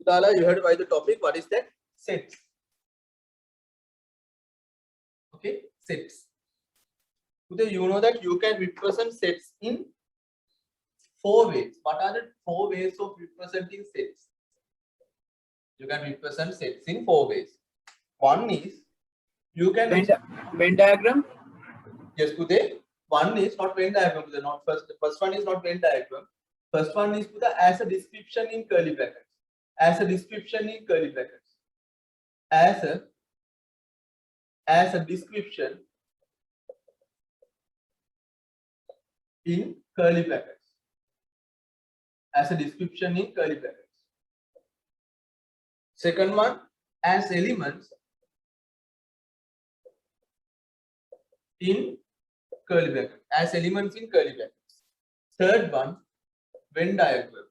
Udala, you have to write the topic. What is that? Sets. Okay, sets. Uday, you know that you can represent sets in 4 ways. What are the 4 ways of representing sets? You can represent sets in 4 ways. One is you can Venn diagram. Yes, Uday. One is not Venn diagram. Uday, not first. The first one is not Venn diagram. First one is Uday, as a description in curly brackets. As a description in curly brackets. As a description in curly brackets. As a description in curly brackets. Second one, as elements in curly brackets. As elements in curly brackets. Third one, Venn diagram.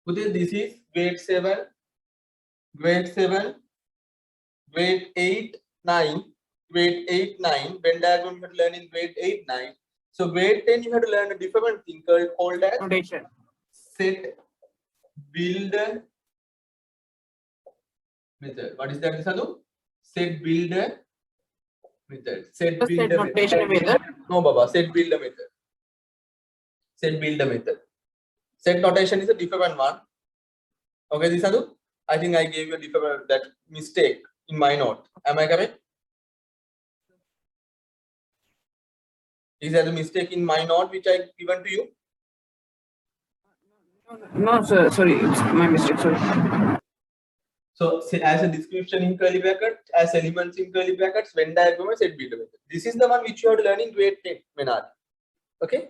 Uday, this is grade 7, grade 7, grade 8, 9, grade 8, 9. Venn diagram you have to learn in grade 8, 9. So grade 10 you have to learn a different thing called as Notation. set builder method. What is that, Sadhu? Set builder method. Set builder notation method. No, Baba. Set builder method. Set builder method. Set notation is a different one. Okay, Sadhu? I think I gave you a different that mistake in my note. Am I correct? Is that a mistake in my note which I given to you? No, sir. Sorry, it's my mistake. Sorry. So, as a description in curly brackets, as elements in curly brackets, Venn diagram and set builder method. This is the one which you have to learn in grade 10, Menard. Okay.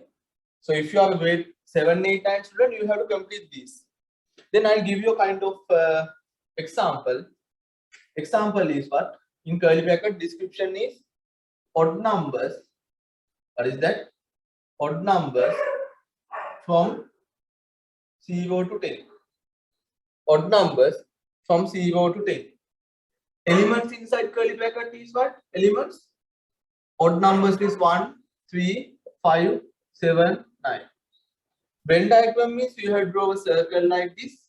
So, if you are a grade 7, 8, 9 student, you have to complete these. Then I'll give you a kind of example. Example is what? In curly bracket, description is odd numbers. What is that? Odd numbers from 0 to 10. Odd numbers from 0 to 10. Elements inside curly bracket is what? Elements. Odd numbers is 1, 3, 5, 7, 9. Venn diagram means you have to draw a circle like this.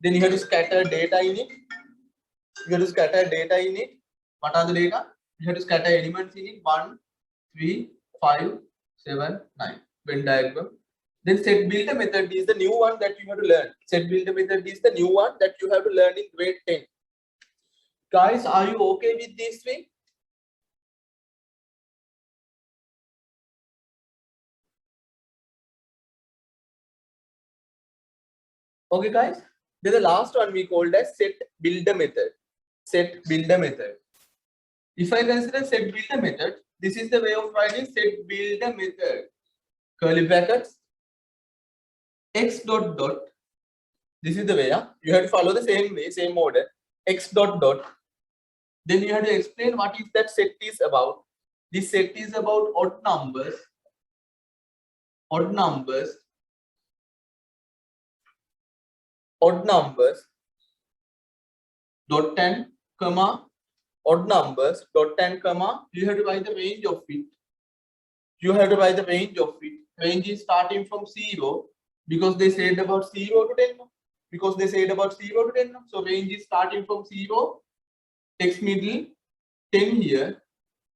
Then you have to scatter data in it. You have to scatter data in it. What are the data? You have to scatter elements in it. 1, 3, 5, 7, 9. Venn diagram. Then set builder method is the new one that you have to learn. Set builder method is the new one that you have to learn in grade 10. Guys, are you okay with this way? Okay, guys. Then the last one we called as set builder method. Set builder method. If I consider set builder method, this is the way of writing set builder method. Curly brackets. X dot dot. This is the way. You have to follow the same way, same order. X dot dot. Then you have to explain what is that set is about. This set is about odd numbers. Odd numbers. Odd numbers. Dot 10, comma. Odd numbers. Dot 10, comma. You have to write the range of it. You have to write the range of it. Range is starting from 0 because they said about 0 to 10. Because they said about 0 to 10. So range is starting from 0. X middle 10 here.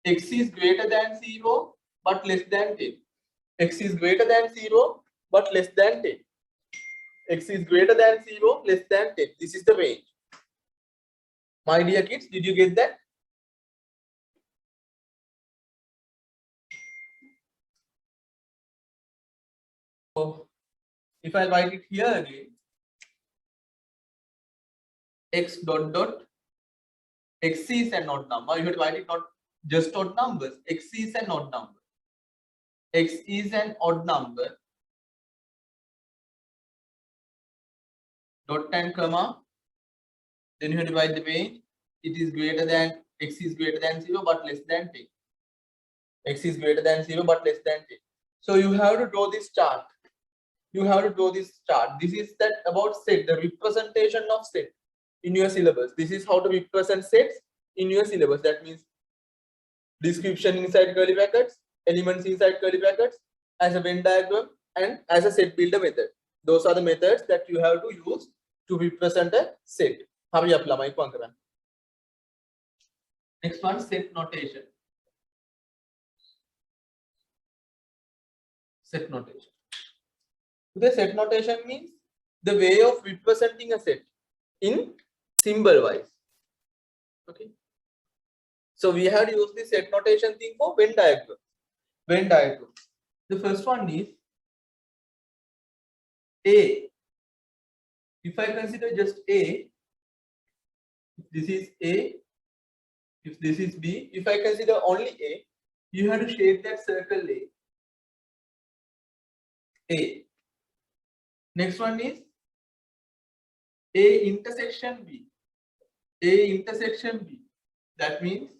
X is greater than 0 but less than 10. X is greater than 0 but less than 10. X is greater than 0, less than 10. This is the range. My dear kids, did you get that? So, if I write it here again, X dot dot, X is an odd number. You have to write it not just odd numbers. X is an odd number. X is an odd number. Dot 10, comma. Then you have to divide the range. It is greater than, X is greater than 0 but less than 10. X is greater than 0 but less than 10. So you have to draw this chart. You have to draw this chart. This is that about set, the representation of set in your syllabus. This is how to represent sets in your syllabus. That means description inside curly brackets, elements inside curly brackets, as a Venn diagram, and as a set builder method. Those are the methods that you have to use to represent a set. Hurry up, lamai ko angkaran. Next one, set notation. Set notation. The set notation means the way of representing a set in symbol wise. Okay. So we have used the set notation thing for Venn diagram. Venn diagram. The first one is A. If I consider just A, if this is A, if this is B, if I consider only A, you have to shape that circle A. A. Next one is A intersection B. A intersection B. That means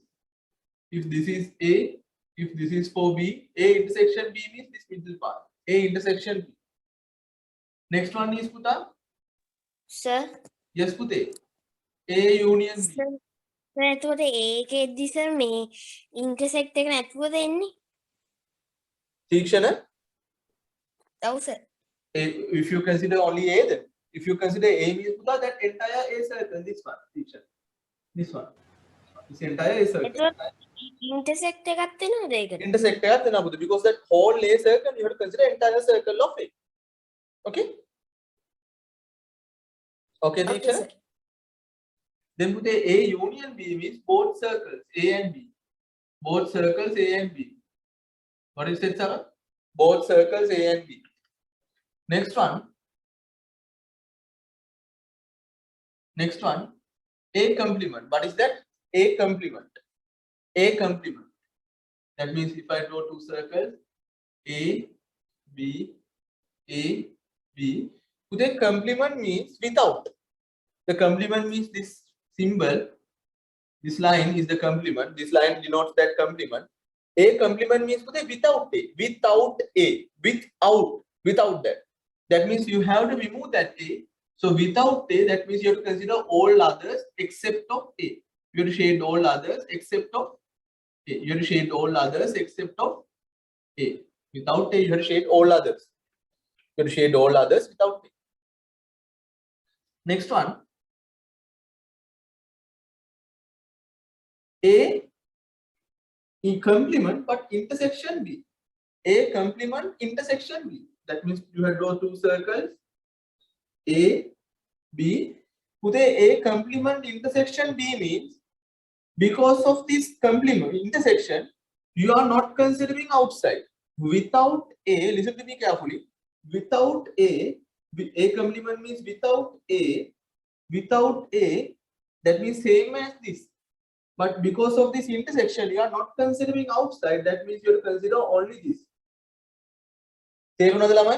if this is A, if this is for B, A intersection B means this middle part. A intersection B. Next one is Puta. Sir. Yes, Pute. A union B. Sir. එතකොට ඒකෙද්දි sir මේ ඉන්ටර්සෙක්ට් එක නැතුව දෙන්නේ. Tikshana? ඔව් sir. If you consider only A, then if you consider A means Puta, that entire A circle, this one, Tikshana. This one. This entire A circle. ඉන්ටර්සෙක්ට් එකක් වෙනවද ඒකට? Intersect එකක් දෙනවා පුතේ, because that whole A circle you have to consider entire circle of A. Okay? Okay, Okay, Tikshana? sir. Then put A union B means both circles A and B. Both circles A and B. What is it, Sarah? Both circles A and B. Next one. Next one. A complement. What is that? A complement. A complement. That means if I draw two circles A, B, A, B. Put a complement means without. The complement means this symbol, this line is the complement. This line denotes that complement. A complement means without A, without A, without that. That means you have to remove that A. So without A, that means you have to consider all others except of A. You have to shade all others except of A. You have to shade all others except of A. Without A, you have to shade all others. You have to shade all others without A. Next one. A complement but intersection B. A complement intersection B. That means you have draw two circles A, B. Put A complement intersection B means because of this complement intersection, you are not considering outside. Without A, listen to me carefully. Without A complement means without A, that means same as this. But because of this intersection, you are not considering outside. That means you have to consider only this. තේරුණාද ළමයි?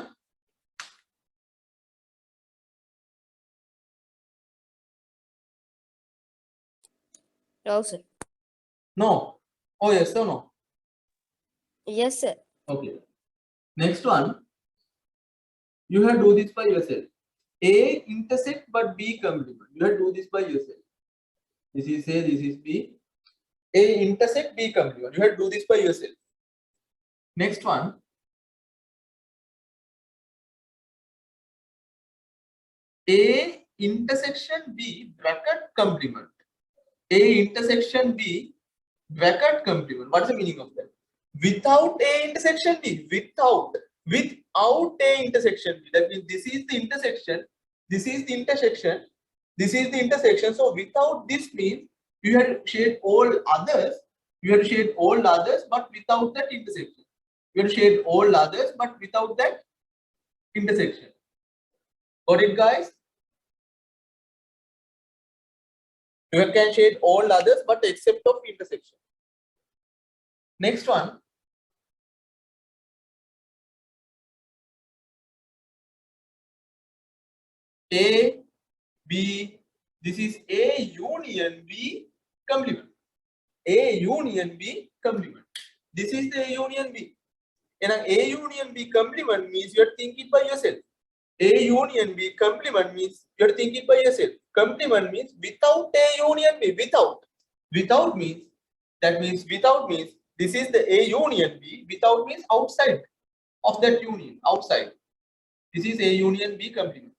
No, sir. No. Oh yes or no? Yes, sir. Okay. Next one. You have to do this by yourself. A intersect but B complement. You have to do this by yourself. This is A, this is B. A intersect, B complement. You have to do this by yourself. Next one. A intersection B bracket complement. A intersection B bracket complement. What is the meaning of that? Without A intersection B. Without A intersection B. That means this is the intersection. This is the intersection. This is the intersection. So without this means you have to shade all others. You have to shade all others, but without that intersection. You have to shade all others, but without that intersection. Got it, guys? You can shade all others, but except of intersection. Next one. A, B, this is A union B complement. A union B complement. This is the A union B. And A union B complement means you are thinking by yourself. A union B complement means you are thinking by yourself. Complement means without A union B. Without. Without means, that means without means this is the A union B. Without means outside of that union. Outside. This is A union B complement.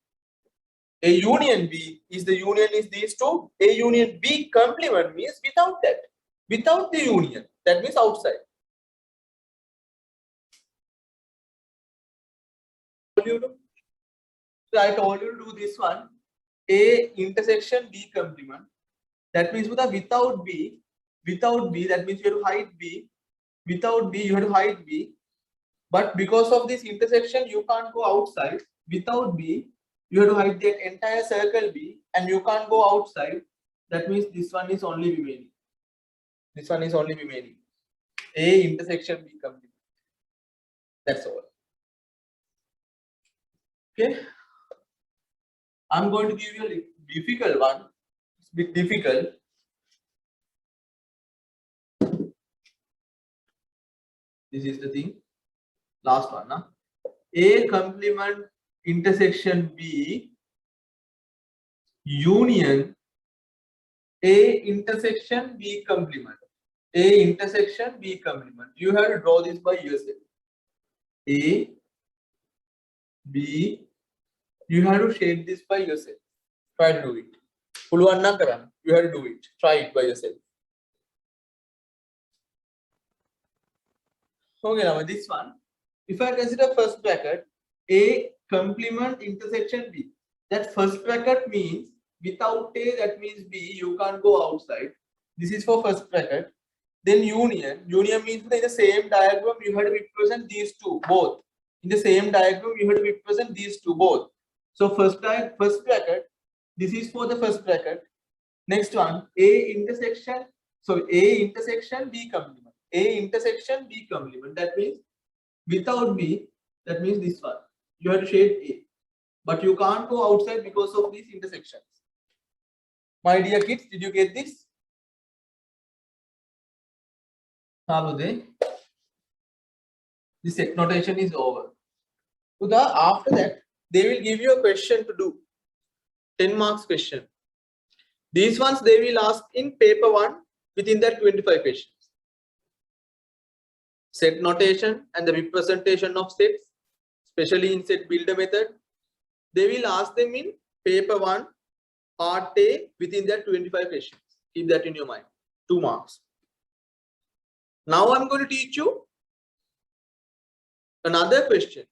A union B is the union is these two. A union B complement means without that. Without the union. That means outside. So I told you to do this one. A intersection B complement. That means without B, that means you have to hide B. Without B, you have to hide B. But because of this intersection, you can't go outside. Without B, you have to hide that entire circle B, and you can't go outside. That means this one is only remaining. This one is only remaining. A intersection B complement. That's all. Okay. I'm going to give you a difficult one. It's a bit difficult. This is the thing. Last one. Huh? A complement intersection B union A intersection B complement. A intersection B complement. You have to draw this by yourself. A, B. You have to shade this by yourself. Try to do it. Puluwan na karan. You have to do it. Try it by yourself. Okay, now this one. If I consider first bracket A complement intersection B, that first bracket means without A, that means B, you can't go outside. This is for first bracket. Then union. Union means in the same diagram you have to represent these two both. In the same diagram you have to represent these two both. So first bracket. This is for the first bracket. Next one A intersection. So A intersection B complement. A intersection B complement. That means without B, that means this one. You have to shade A. But you can't go outside because of these intersections. My dear kids, did you get this? This set notation is over. So after that, they will give you a question to do. 10 marks question. These ones they will ask in paper 1 within that 25 questions. Set notation and the representation of sets, especially in set builder method, they will ask them in paper 1 part A within that 25 questions. Keep that in your mind. 2 marks. Now I'm going to teach you another question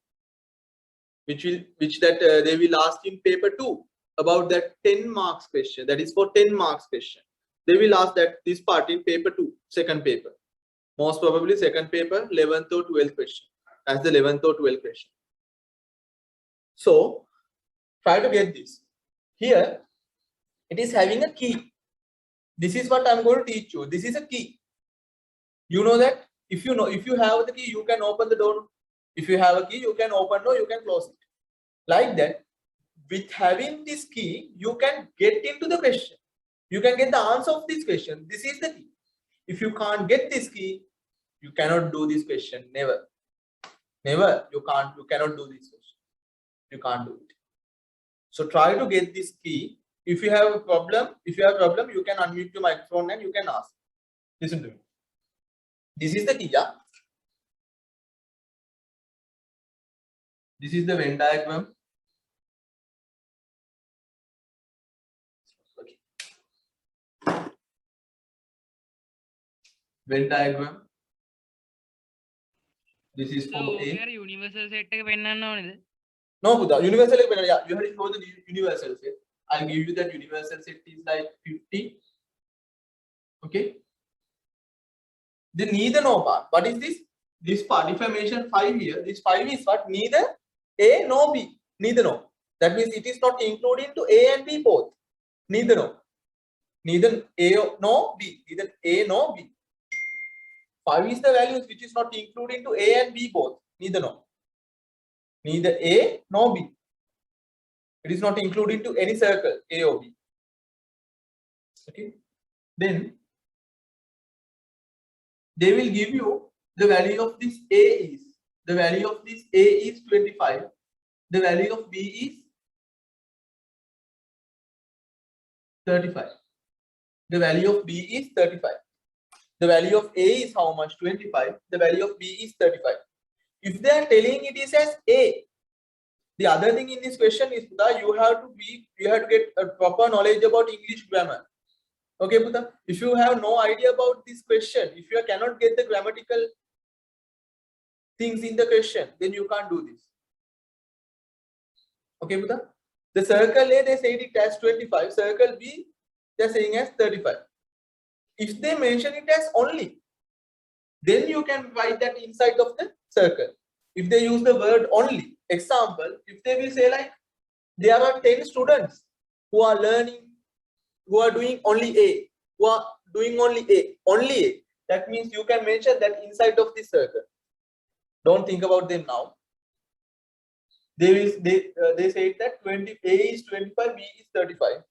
which they will ask in paper 2 about that 10 marks question. That is for 10 marks question. They will ask that this part in paper 2, second paper. Most probably second paper, 11th or 12th question. That's the 11th or 12th question. So try to get this. Here it is having a key. This is what I'm going to teach you. This is a key. You know that if you have the key, you can open the door. If you have a key, you can open door, you can close it. Like that, with having this key, you can get into the question. You can get the answer of this question. This is the key. If you can't get this key, you cannot do this question. Never. Never. You cannot do this question. You can't do it. So try to get this key. If you have a problem, you can unmute your microphone and you can ask. Listen to me. This is the key, yeah? This is the Venn diagram. Okay. Venn diagram. This is for A. Universal set No, Buddha. Universal set. Yeah, you have to know the universal set. I'll give you that universal set is like 50. Okay. Then neither no part. What is this? This part. If I mention 5 here, this 5 is what? Neither A nor B. Neither no. That means it is not including to A and B both. Neither no. Neither A nor B. Neither A nor B. 5 is the values which is not including to A and B both. Neither no. Neither A nor B. It is not including to any circle A or B. Okay. Then they will give you the value of this A is. The value of this A is 25. The value of B is 35. The value of B is 35. The value of A is how much? 25. The value of B is 35. If they are telling it is as A, The other thing in this question is that you have to get a proper knowledge about English grammar. Okay, Buddha. If you have no idea about this question, if you cannot get the grammatical things in the question, then you can't do this. Okay, Buddha. The circle A, they said it as 25. Circle B, they're saying as 35. If they mention it as only, then you can write that inside of the circle. If they use the word only, example, if they will say like, there are 10 students who are learning, who are doing only A, who are doing only A, that means you can mention that inside of this circle. Don't think about them now. They say that A is 25, B is 35.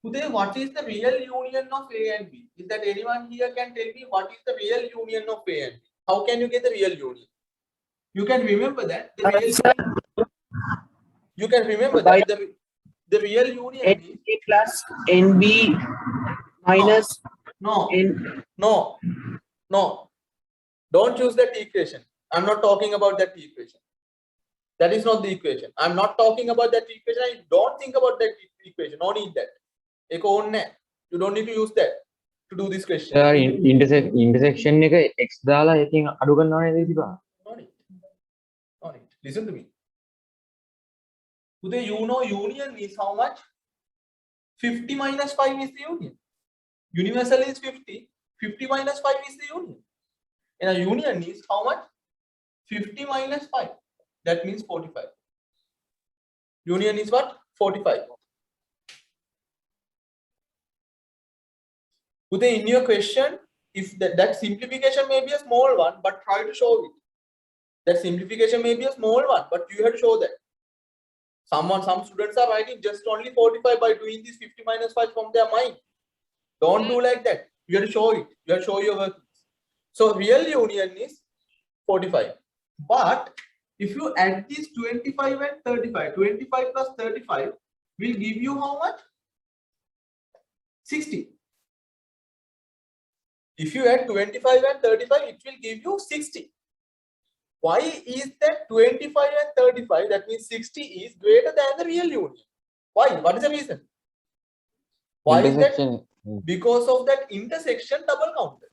Today, what is the real union of A and B? Is that anyone here can tell me what is the real union of A and B? How can you get the real union? You can remember that. You can remember that the real union is NA plus NB minus N. No. Don't use that equation. I'm not talking about that equation. That is not the equation. I'm not talking about that equation. I don't think about that equation. No need that. You don't need to use that to do this question. intersection එක x දාලා එකකින් අඩු කරනවා නේද ඉතිපා. No need. Listen to me. Today you know union is how much? 50 minus 5 is the union. Universal is 50. 50 minus 5 is the union. And a union is how much? 50 minus 5. That means 45. Union is what? 45. Today in your question, if that simplification may be a small one, but try to show it. That simplification may be a small one, but you have to show that. Some students are writing just only 45 by doing this 50 minus 5 from their mind. Don't do like that. You have to show it. You have to show your workings. So real union is 45. But if you add this 25 and 35, 25 plus 35 will give you how much? 60. If you add 25 and 35, it will give you 60. Why is that 25 and 35, that means 60 is greater than the real union? Why? What is the reason? Why is that? Because of that intersection double counted.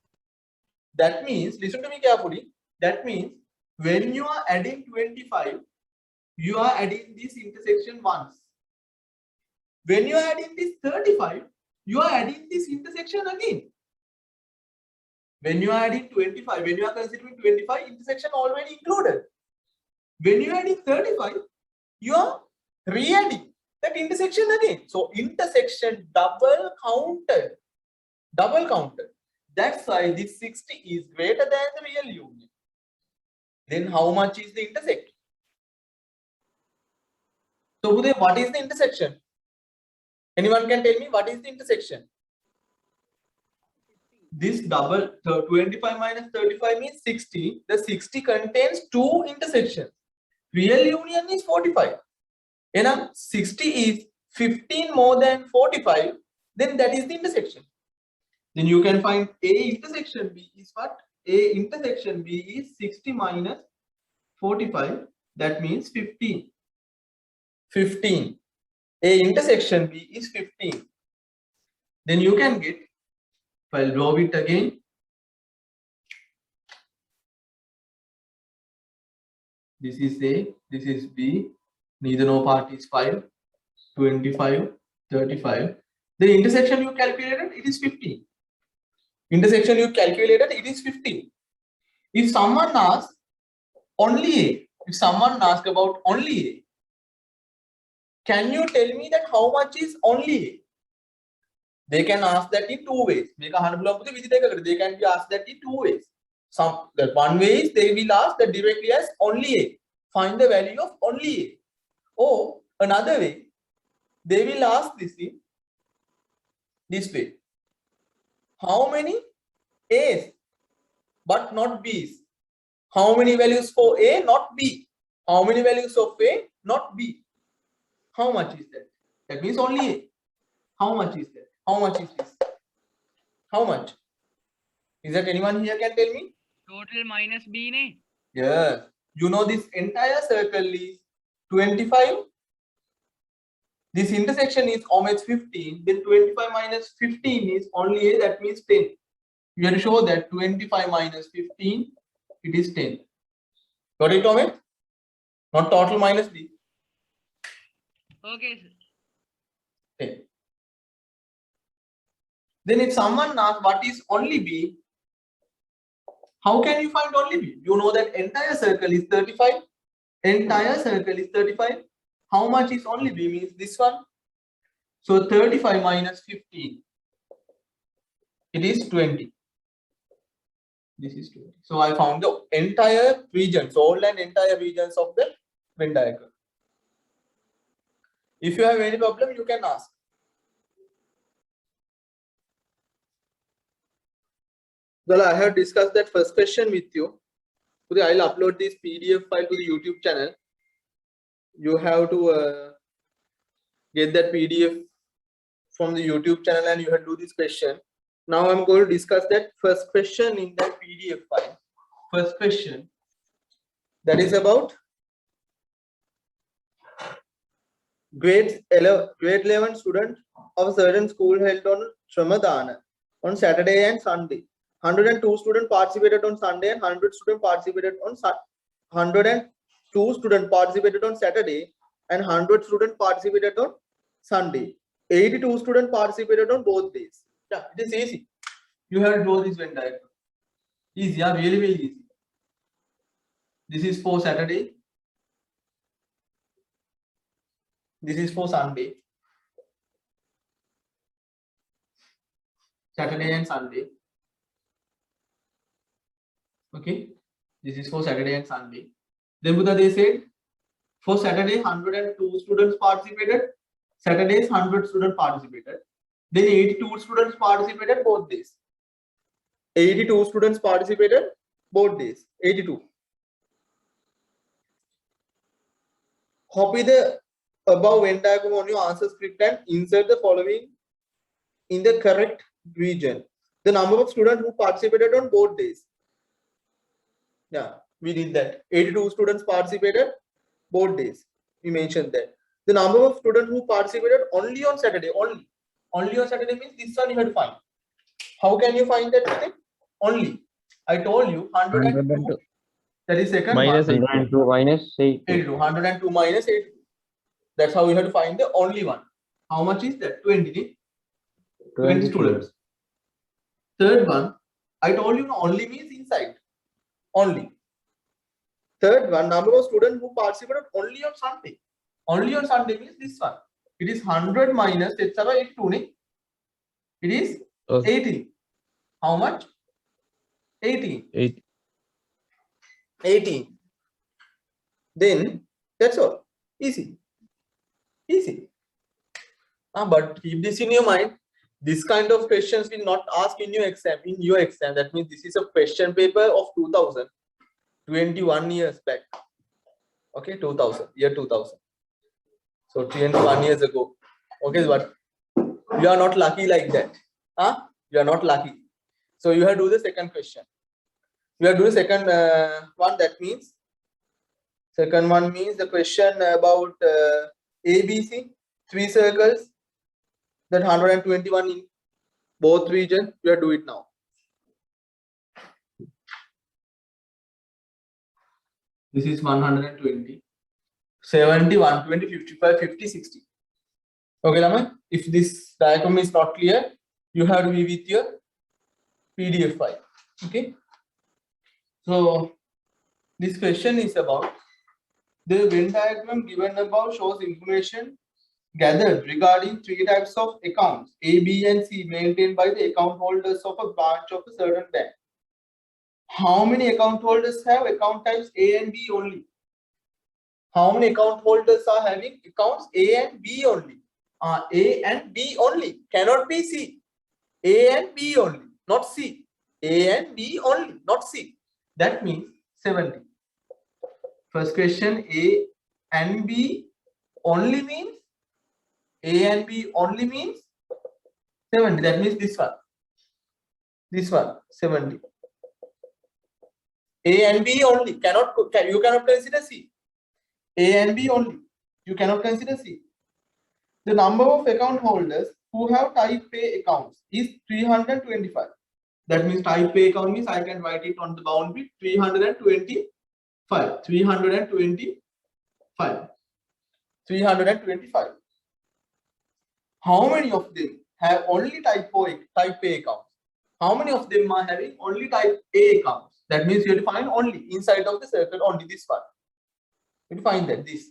That means, listen to me carefully, that means when you are adding 25, you are adding this intersection once. When you are adding this 35, you are adding this intersection again. When you are adding 25, when you are considering 25, intersection already included. When you are adding 35, you are re-adding that intersection again. So intersection double counted. Double counted. That's why this 60 is greater than the real union. Then how much is the intersection? So what is the intersection? Anyone can tell me what is the intersection? This double 25 minus 35 means 60. The 60 contains two intersections. Real union is 45. And 60 is 15 more than 45. Then that is the intersection. Then you can find A intersection B is what? A intersection B is 60 minus 45. That means 15. 15. A intersection B is 15. Then you can get, if I'll draw it again, this is A, this is B, neither no part is 5, 25, 35. The intersection you calculated, it is 15. Intersection you calculated, it is 15. If someone asks only A, if someone asks about only A, can you tell me that how much is only A? They can ask that in two ways. They can be asked that in two ways. One way is they will ask that directly as only A. Find the value of only A. Or another way, they will ask this in this way. How many A's but not B's? How many values for A, not B? How many values of A, not B? How much is that? That means only A. How much is that? How much is this? How much? Is that anyone here can tell me? Total minus B, ne? Yes. You know this entire circle is 25. This intersection is OH 15. Then 25 minus 15 is only A. That means 10. You have to show that 25 minus 15, it is 10. Got it, Omid? Not total minus B. Okay, sir. 10. Then if someone asks what is only B, how can you find only B? You know that entire circle is 35. Entire circle is 35. How much is only B means this one. So 35 minus 15. It is 20. This is 20. So I found the entire regions, all and entire regions of the Venn diagram. If you have any problem, you can ask. Well, I have discussed that first question with you. Today I'll upload this PDF file to the YouTube channel. You have to get that PDF from the YouTube channel and you have to do this question. Now I'm going to discuss that first question in that PDF file. First question, that is about grade 11 student of a certain school held on Shramadana on Saturday and Sunday. 102 students participated on Sunday and 100 students participated on 102 students participated on Saturday and 100 students participated on Sunday. 82 students participated on both days. Yeah, it is easy. You have to draw this Venn diagram. Easy, yeah, really, really easy. This is for Saturday. This is for Sunday. Saturday and Sunday. Okay, this is for Saturday and Sunday. Then Buddha, they said for Saturday 102 students participated. Saturdays 100 students participated. Then 82 students participated both days. 82 students participated both days. 82. Copy the above Venn diagram on your answer script and insert the following in the correct region. The number of students who participated on both days. Yeah, we did that. 82 students participated both days. We mentioned that. The number of students who participated only on Saturday. Only on Saturday means this one you have to find. How can you find that? Only. I told you 102. That is second minus one. 102 minus 82. 102 minus 82. That's how we have to find the only one. How much is that? 20 students. Third one, I told you only means inside. Only. Third one, number of students who participated only on Sunday. Only on Sunday means this one. It is 100 minus 82. It is 18. How much? 18. 18. Then that's all. Easy. Easy. But keep this in your mind. This kind of questions will not ask in your exam. That means this is a question paper of 2000. 21 years back. Okay, 2000. Year 2000. So 21 years ago. Okay, but you are not lucky like that. You are not lucky. So you have to do the second question. You have to do the second one. That means second one means the question about ABC, 3 circles, that 121 in both regions. You have to do it now. This is 120, 70, 120, 55, 50, 60. Okay, Lama? If this diagram is not clear, you have to be with your PDF file. Okay. So this question is about the Venn diagram given above shows information gathered regarding 3 types of accounts A, B, and C maintained by the account holders of a branch of a certain bank. How many account holders have account types A and B only? How many account holders are having accounts A and B only? A and B only. Cannot be C. A and B only, not C. A and B only, not C. That means 70. First question, A and B only means A and B only means 70. That means this one. This one, 70. A and B only. You cannot consider C. A and B only. You cannot consider C. The number of account holders who have type A accounts is 325. That means type A account means I can write it on the boundary 325. 325. 325. How many of them have only type A accounts? How many of them are having only type A accounts? That means you have to find only inside of the circle only this one. You have to find that this.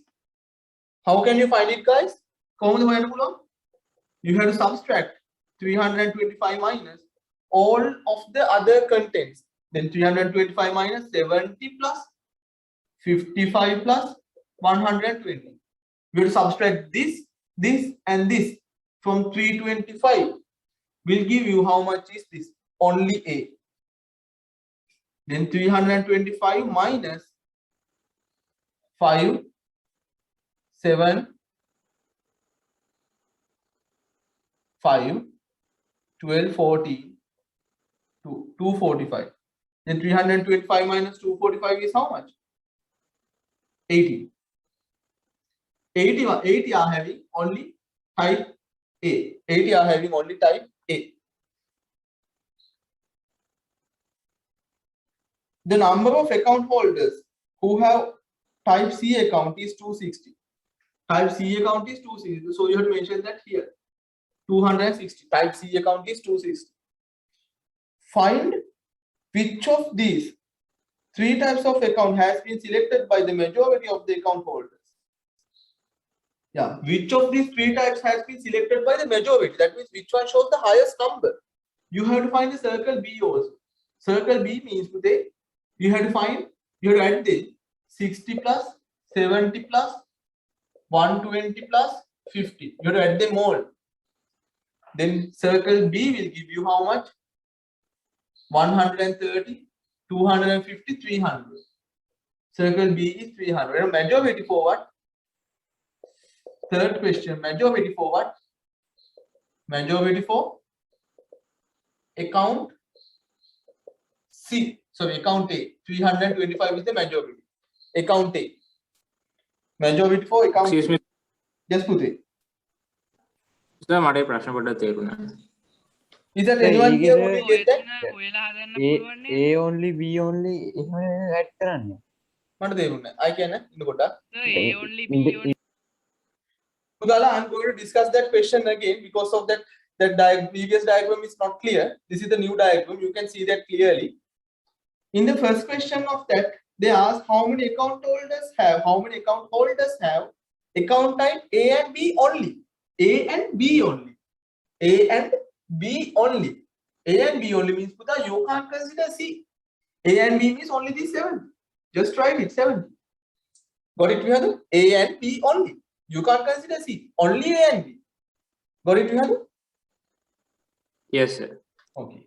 How can you find it, guys? You have to subtract 325 minus all of the other contents. Then 325 minus 70 plus 55 plus 120. You have to subtract this, this, and this from 325. Will give you how much is this? Only A. Then 325 minus 5, 7, 5, 12, 14, 245. Then 325 minus 245 is how much? 80. 80 are having only type A. 80 are having only type A. The number of account holders who have type C account is 260. Type C account is 260. So you have to mention that here. 260. Type C account is 260. Find which of these three types of account has been selected by the majority of the account holders. Yeah, which of these three types has been selected by the majority? That means which one shows the highest number. You have to find the circle B also. Circle B means today you have to find, you have to add the 60 plus 70 plus 120 plus 50. You have to add them all. Then circle B will give you how much? 130, 250, 300. Circle B is 300. Majority for what? Third question. Majority for what? Majority for account C. Sorry, account A. 325 is the majority. Account A. Majority for account Excuse A. me. Yes, Pute. Sir, මට ප්‍රශ්න පොඩ්ඩක් තේරුණා. Is that Sir, anyone here who ඊගේ will get that? A only B only එහෙම add කරන්න. මට තේරුන්නේ නැහැ. I can ඉන්න පොඩ්ඩක්. A only, B only. Udala, I'm going to discuss that question again because of that previous diagram is not clear. This is the new diagram. You can see that clearly. In the first question of that, they ask how many account holders have account type A and B only. A and B only. A and B only. A and B only means Buddha, you can't consider C. A and B means only these 7. Just write it 7. Got it, Vihadu? A and B only. You can't consider C. Only A and B. Got it, Vihadu? Yes, sir. Okay.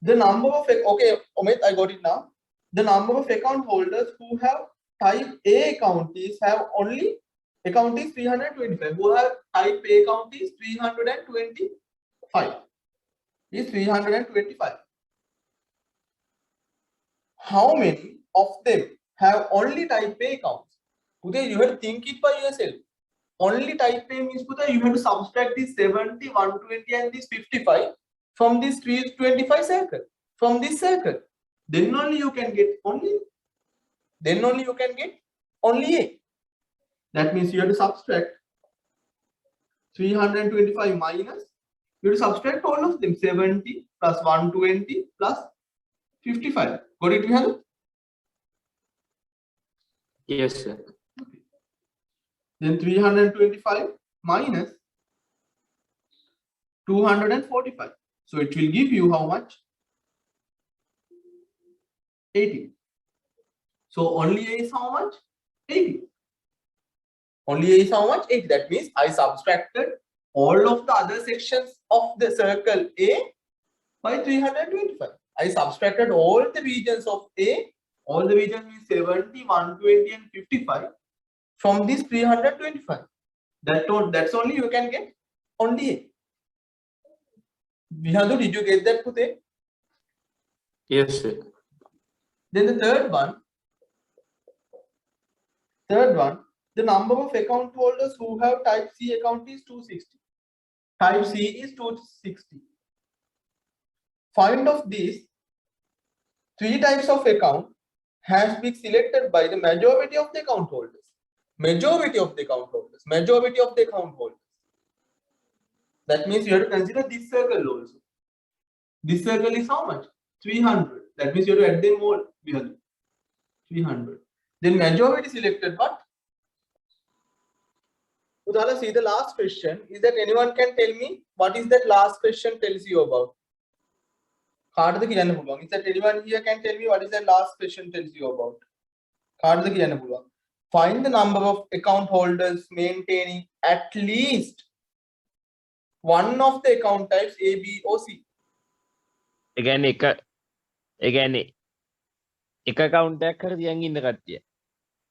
The number of, okay, Omid, I got it now. The number of account holders who have type A account is have only account is 325. Who have type A account is 325. Is 325. How many of them have only type A accounts? Today you have to think it by yourself. Only type A means you have to subtract this 70, 120 and this 55 from this 325 circle. From this circle. Then only you can get only A. That means you have to subtract 325 minus, you have to subtract all of them, 70 plus 120 plus 55. Got it, Vihadu? Yes, sir. Then 325 minus 245. So it will give you how much? 80. So only A is how much? 80. Only A is how much? 80. That means I subtracted all of the other sections of the circle A by 325. I subtracted all the regions of A. All the regions means 70, 120 and 55 from this 325. That's only you can get only A. Vihadu, did you get that, Pute? Yes, sir. Then the third one, Third one, the number of account holders who have type C account is 260. Type C is 260. Find of these three types of account has been selected by the majority of the account holders. Majority of the account holders. Majority of the account holders. That means you have to consider this circle also. This circle is how much? 300. That means you have to add them all. 300. Then majority selected what? Udala, see the last question. Is that anyone can tell me what is that last question tells you about? Is that anyone here can tell me what is that last question tells you about? Find the number of account holders maintaining at least one of the account types A, B, or C. Again, එක account එකක් කර තියන් ඉන්න කට්ටිය.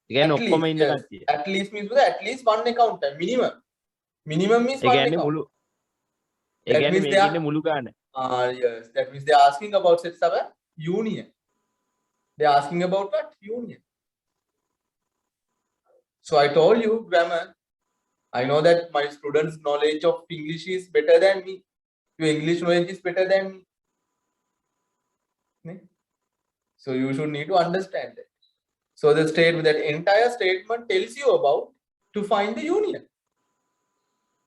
ඒ කියන්නේ ඔක්කොම ඉන්න කට්ටිය. At least means at least one account type minimum. Minimum means A one කියන්නේ account. මුළු ඒ That කියන්නේ means මේක they are- ඉන්නේ මුළු ගාන. Yes, that means they are asking about sets of a union. They are asking about what? Union. So I told you grammar. I know that my students' knowledge of English is better than me. Your English knowledge is better than me. So you should need to understand that. So the that entire statement tells you about to find the union.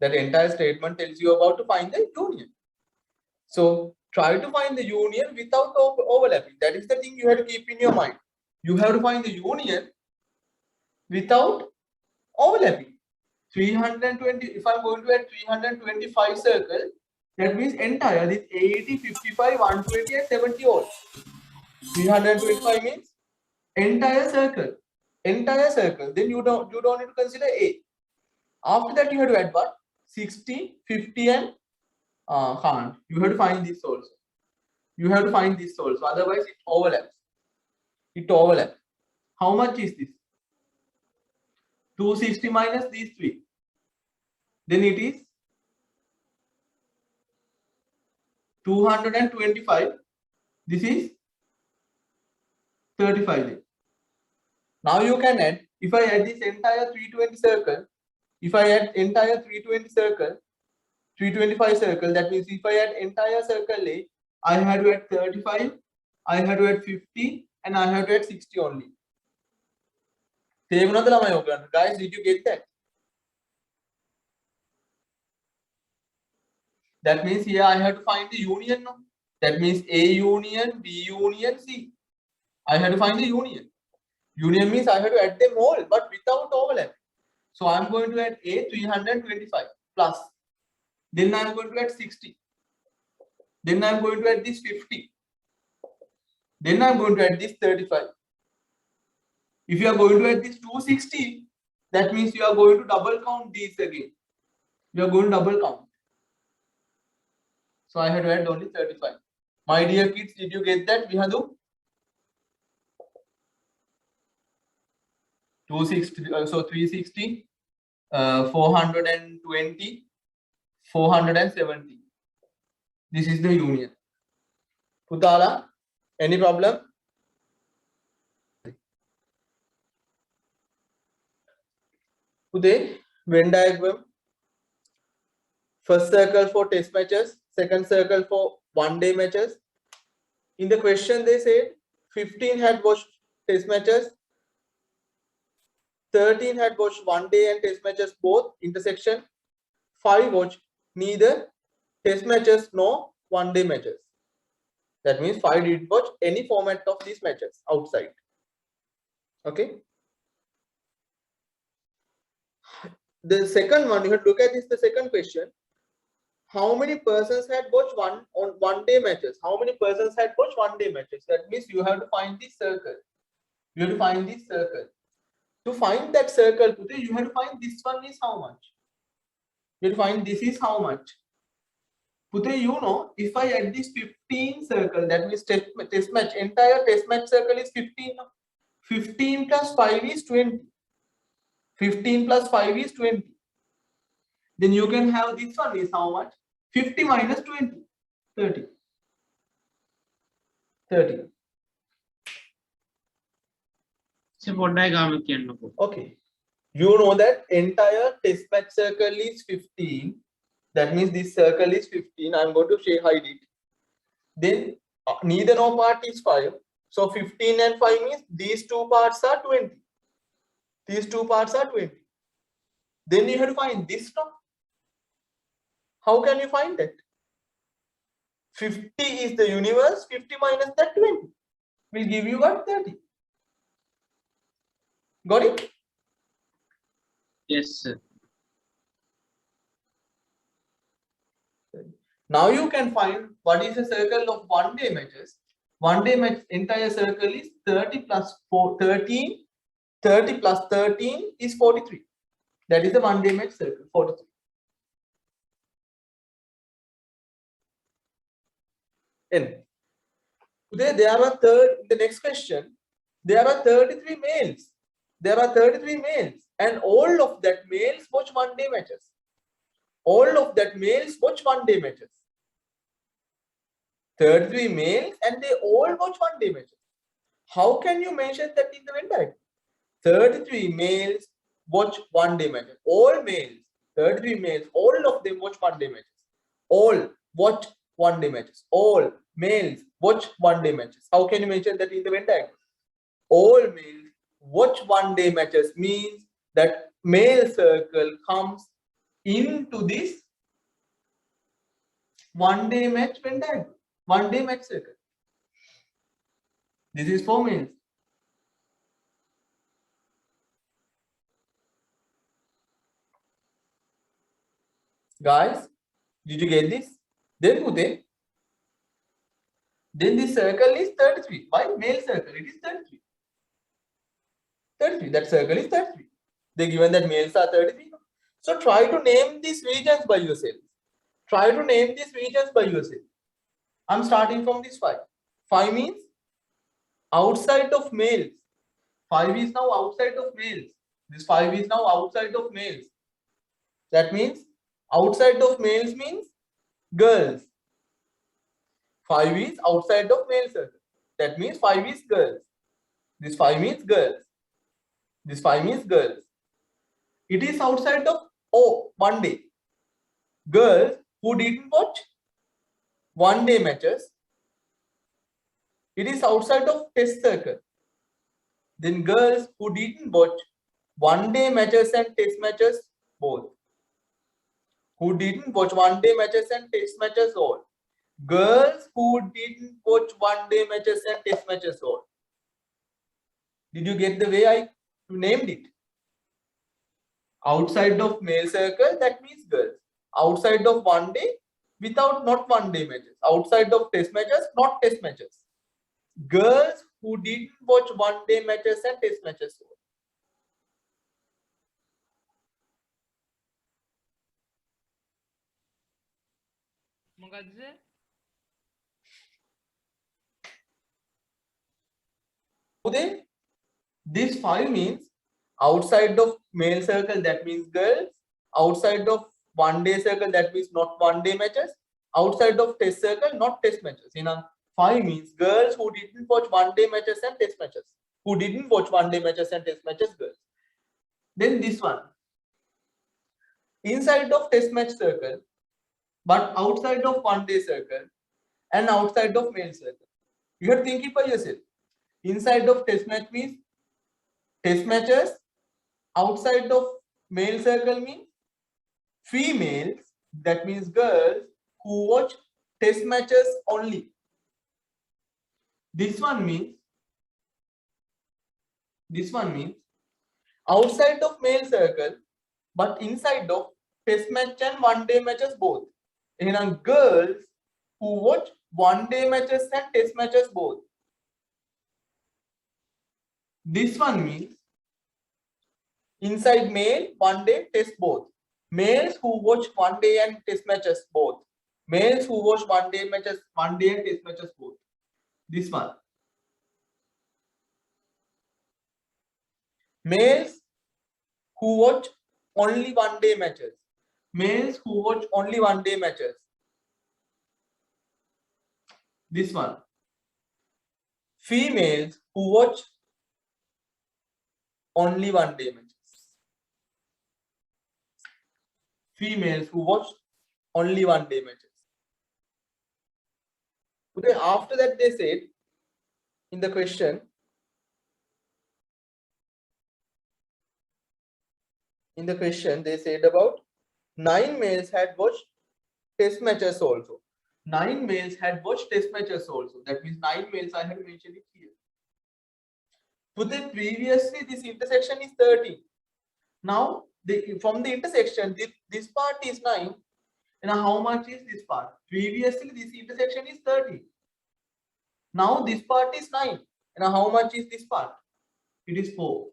That entire statement tells you about to find the union. So try to find the union without overlapping. That is the thing you have to keep in your mind. You have to find the union without overlapping. 320, if I'm going to add 325 circle, that means entire this 80, 55, 120 and 70 all. 325 means entire circle. Entire circle. Then you don't need to consider A. After that you have to add what? 60, 50 and can't. You have to find this also. You have to find this also. Otherwise it overlaps. It overlaps. How much is this? 260 minus these three. Then it is 225. This is 35. Then. Now you can add, if I add this entire 320 circle, if I add entire 320 circle, 325 circle, that means if I add entire circle A, I had to add 35, I had to add 50, and I had to add 60 only. Guys, did you get that? That means here I have to find the union. No? That means A union, B union, C. I have to find the union. Union means I have to add them all, but without overlap. So I'm going to add A 325 plus. Then I'm going to add 60. Then I'm going to add this 50. Then I'm going to add this 35. If you are going to add this 260, that means you are going to double count these again. You are going to double count. So I had to add only 35. My dear kids, did you get that? Vihadu? 260, so 360, 420, 470. This is the union. Putala, any problem? Today, Venn diagram. First circle for test matches, second circle for one-day matches. In the question, they said 15 had watched test matches, 13 had watched one-day and test matches both intersection, 5 watched neither test matches nor one-day matches. That means 5 didn't watch any format of these matches outside. Okay. The second one, you have to look at this. The second question: how many persons had watched one-day matches? How many persons had watched one-day matches? That means you have to find this circle. You have to find this circle. To find that circle today, you have to find this one is how much. You have to find this is how much. Puthe, you know, if I add this 15 circle, that means test match, entire test match circle is 15. 15 plus 5 is 20. 15 plus 5 is 20. Then you can have this one is how much? 50 minus 20. 30. 30. So what I got? Okay. You know that entire test match circle is 15. That means this circle is 15. I'm going to hide it. Then neither no part is 5. So 15 and 5 means these two parts are 20. These two parts are 20. Then you have to find this now. How can you find that? 50 is the universe, 50 minus that 20 will give you what? 30. Got it? Yes, sir. Now you can find what is a circle of 1 day matches. 1 day match entire circle is 30 plus 4, 13. 30 plus 13 is 43. That is the 1 day match circle, 43. N. Today there are the next question. There are 33 males. There are 33 males, and all of that males watch 1 day matches. All of that males watch 1 day matches. 33 males, and they all watch 1 day matches. How can you mention that in the Venn diagram? 33 males watch 1 day matches. All males, 33 males, all of them watch 1 day matches. All watch 1 day matches. All males watch 1 day matches. How can you mention that in the Venn diagram? All males watch 1 day matches means that male circle comes into this 1 day match Venn diagram. 1 day match circle. This is for males. Guys, did you get this? Then Uday, then this circle is 33. Why male circle? It is 33. 33. That circle is 33. They given that males are 33. So try to name these regions by yourself. Try to name these regions by yourself. I'm starting from this 5. 5 means outside of males. 5 is now outside of males. This 5 is now outside of males. That means outside of males means girls. 5 is outside of male circle. That means 5 is girls. This 5 means girls. This 5 means girls. It is outside of 1 day. Girls who didn't watch 1 day matches. It is outside of test circle. Then girls who didn't watch 1 day matches and test matches both. Who didn't watch 1 day matches and test matches all. Girls who didn't watch 1 day matches and test matches all. Did you get the way I named it? Outside of male circle, that means girls. Outside of 1 day, without not 1 day matches. Outside of test matches, not test matches. Girls who didn't watch 1 day matches and test matches all. Today, this 5 means outside of male circle, that means girls. Outside of 1 day circle, that means not 1 day matches. Outside of test circle, not test matches. 5 means girls who didn't watch 1 day matches and test matches. Who didn't watch 1 day matches and test matches, girls. Then this one. Inside of test match circle, but outside of 1 day circle and outside of male circle. You have to think it by yourself. Inside of test match means test matches. Outside of male circle means females. That means girls who watch test matches only. This one means outside of male circle, but inside of test match and 1 day matches both. Girls who watch 1 day matches and test matches both. This one means inside male, 1 day, test both. Males who watch 1 day and test matches both. Males who watch 1 day matches, 1 day and test matches both. This one. Males who watch only 1 day matches. Males who watch only 1 day matches. This one. Females who watch only 1 day matches. females who watched only one-day matches. Okay, after that they said in the question, they said about 9 males had watched test matches also. 9 males had watched test matches also. That means 9 males, I have mentioned it here. So then previously this intersection is 13. Now from the intersection, this part is 9. And how much is this part? Previously this intersection is 30. Now this part is 9. And how much is this part? It is 4.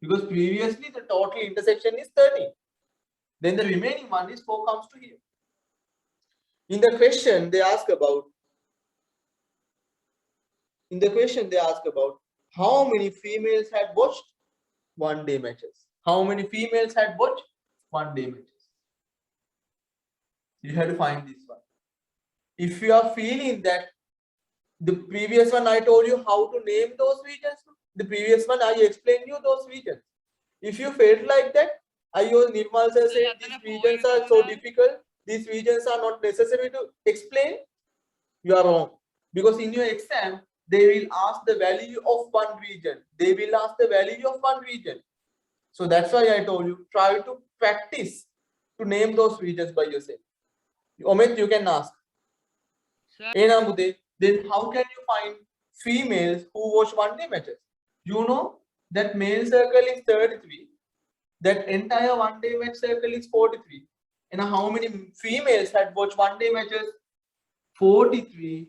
Because previously the total intersection is 30. Then the remaining one is 4 comes to here. In the question they ask about how many females had watched one-day matches. How many females had watched one-day matches? You have to find this one. If you are feeling that the previous one I told you how to name those regions, the previous one I explained you those regions. If you felt like that, Nirmal sir said these regions are so difficult, these regions are not necessary to explain, you are wrong. Because in your exam, they will ask the value of one region. So that's why I told you, try to practice to name those regions by yourself. Omid, you can ask. Sir. Then how can you find females who watch one-day matches? You know that male circle is 33. That entire one-day match circle is 43. And how many females had watched one-day matches? 43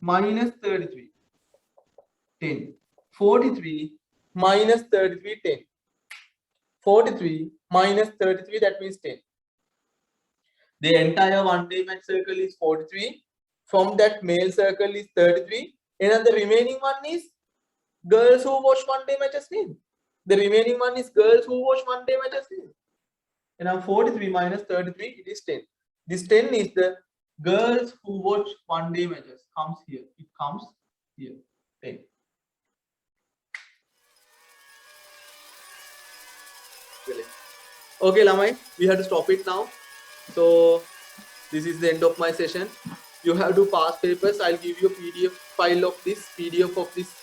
minus 33, 10. 43 minus 33, 10. 43 minus 33, that means 10. The entire one-day match circle is 43. From that male circle is 33. And the remaining one is girls who watch one-day matches. The remaining one is girls who watch one-day matches. And now 43 minus 33, it is 10. This 10 is the girls who watch one-day matches. Comes here. It comes here. 10. Okay, Lamai, we have to stop it now. So this is the end of my session. You have to pass papers. I'll give you a PDF file of this, PDF of this